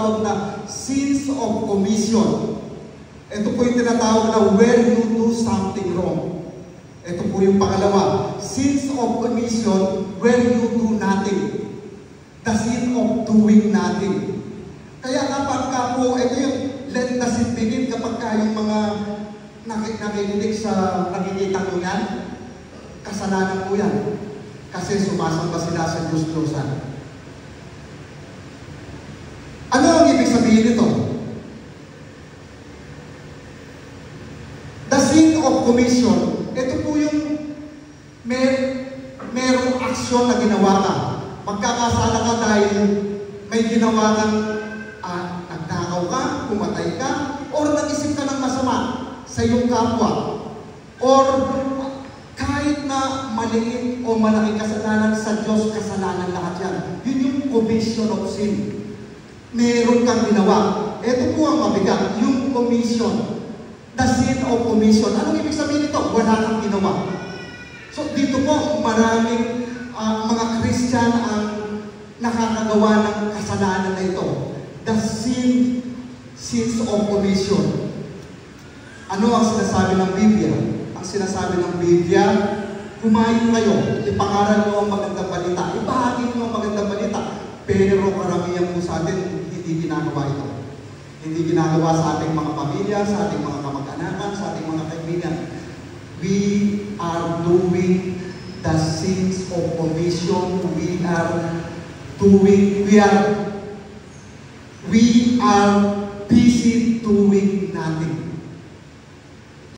tinatawag na sins of commission. Ito po yung tinatawag na where you do something wrong. Ito po yung pangalawa, sins of commission, where you do nothing. The sin of doing nothing. Kaya kapag ka po, ito yung let the sin begin, kapag ka yung mga nakikinig sa nakikita ko yan, kasalanan po yan. Kasi sumasamba sila sa Diyos-Diyosan. Ano ang ibig sabihin nito? The sin of commission, ito po yung merong aksyon na ginawa ka. Magkakasala ka dahil may ginawa kang nagnakaw ka, pumatay ka, or nag-isip ka ng masama sa iyong kapwa, or kahit na maliit o malaking kasalanan sa Diyos, kasalanan lahat yan. Yun yung commission of sin. Meron kang ginawa. Ito po ang mabigat, yung commission. The sin of commission. Anong ibig sabihin nito? Wala kang ginawa. So dito po, maraming mga Christian ang nakakagawa ng kasalanan na ito. The sins of commission. Ano ang sinasabi ng Biblia? Ang sinasabi ng Biblia, kumain kayo, ipangaral nyo ang magandang balita, ibahagi nyo ang magandang balita, pero karamihan po sa atin, hindi ginagawa ito. Hindi ginagawa sa ating mga pamilya, sa ating mga kamag-anakan, sa ating mga kaibigan. We are doing the sins of commission. We are